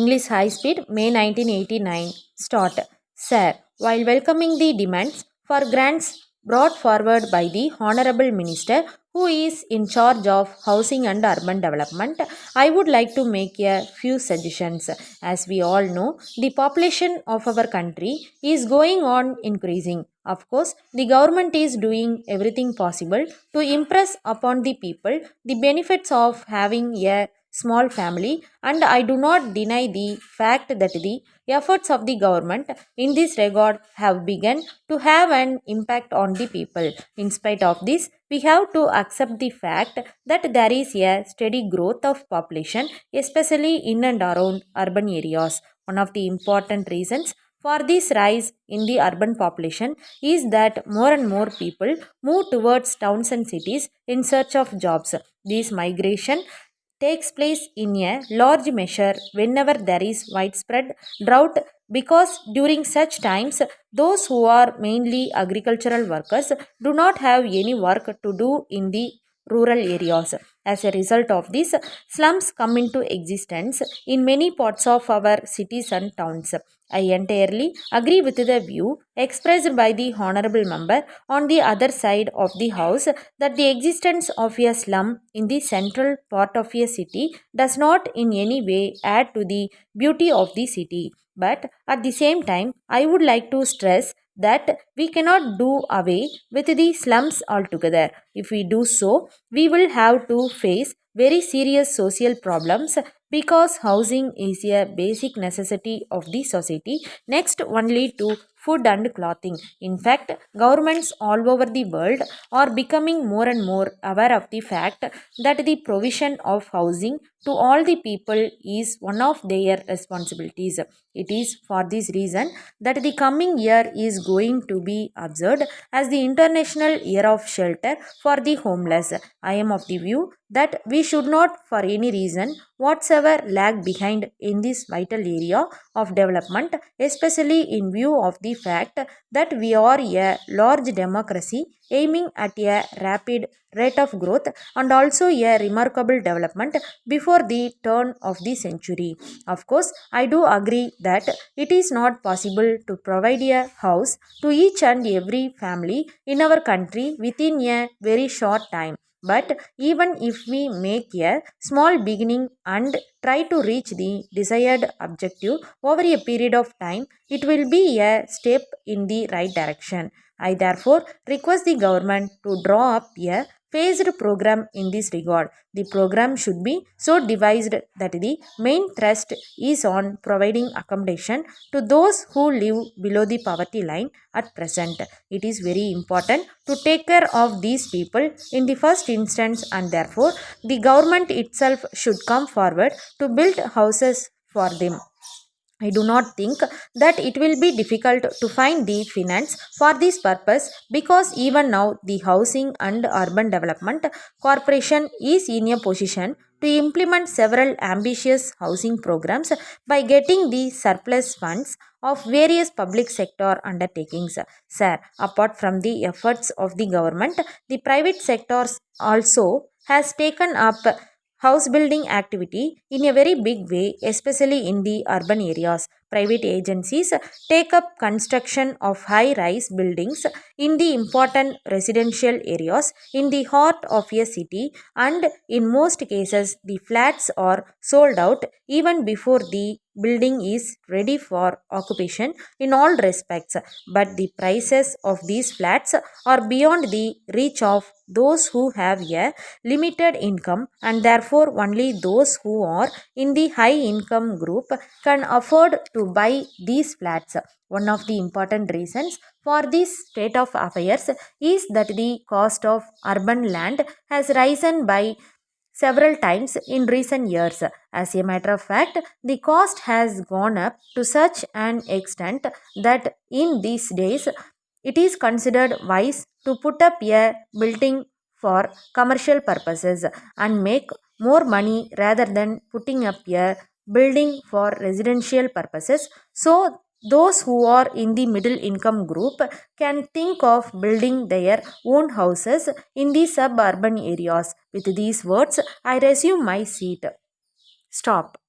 English High Speed, May 1989. Start. Sir, while welcoming the demands for grants brought forward by the Honorable Minister who is in charge of housing and urban development, I would like to make a few suggestions. As we all know, the population of our country is going on increasing. Of course, the government is doing everything possible to impress upon the people the benefits of having a small family, and I do not deny the fact that the efforts of the government in this regard have begun to have an impact on the people. In spite of this, we have to accept the fact that there is a steady growth of population, especially in and around urban areas. One of the important reasons for this rise in the urban population is that more and more people move towards towns and cities in search of jobs. This migration takes place in a large measure whenever there is widespread drought, because during such times those who are mainly agricultural workers do not have any work to do in the rural areas. As a result of this, slums come into existence in many parts of our cities and towns. I entirely agree with the view expressed by the honorable member on the other side of the house that the existence of a slum in the central part of a city does not in any way add to the beauty of the city. But at the same time, I would like to stress that we cannot do away with the slums altogether. If we do so, we will have to face very serious social problems, because housing is a basic necessity of the society, next only to food and clothing. In fact, governments all over the world are becoming more and more aware of the fact that the provision of housing to all the people is one of their responsibilities. It is for this reason that the coming year is going to be observed as the International Year of Shelter for the Homeless. I am of the view that we should not, for any reason whatsoever, lag behind in this vital area of development, especially in view of the fact that we are a large democracy aiming at a rapid rate of growth and also a remarkable development before the turn of the century. Of course, I do agree that it is not possible to provide a house to each and every family in our country within a very short time. But even if we make a small beginning and try to reach the desired objective over a period of time, it will be a step in the right direction. I therefore request the government to draw up a phased program in this regard. The program should be so devised that the main thrust is on providing accommodation to those who live below the poverty line at present. It is very important to take care of these people in the first instance, and therefore the government itself should come forward to build houses for them. I do not think that it will be difficult to find the finance for this purpose, because even now the Housing and Urban Development Corporation is in a position to implement several ambitious housing programs by getting the surplus funds of various public sector undertakings. Sir, apart from the efforts of the government, the private sectors also has taken up house building activity in a very big way, especially in the urban areas. Private agencies take up construction of high rise buildings in the important residential areas in the heart of a city, and in most cases, the flats are sold out even before the building is ready for occupation in all respects. But the prices of these flats are beyond the reach of those who have a limited income, and therefore only those who are in the high income group can afford to buy these flats. One of the important reasons for this state of affairs is that the cost of urban land has risen by several times in recent years. As a matter of fact, the cost has gone up to such an extent that in these days it is considered wise to put up a building for commercial purposes and make more money rather than putting up a building for residential purposes. So, those who are in the middle income group can think of building their own houses in the suburban areas. With these words, I resume my seat. Stop.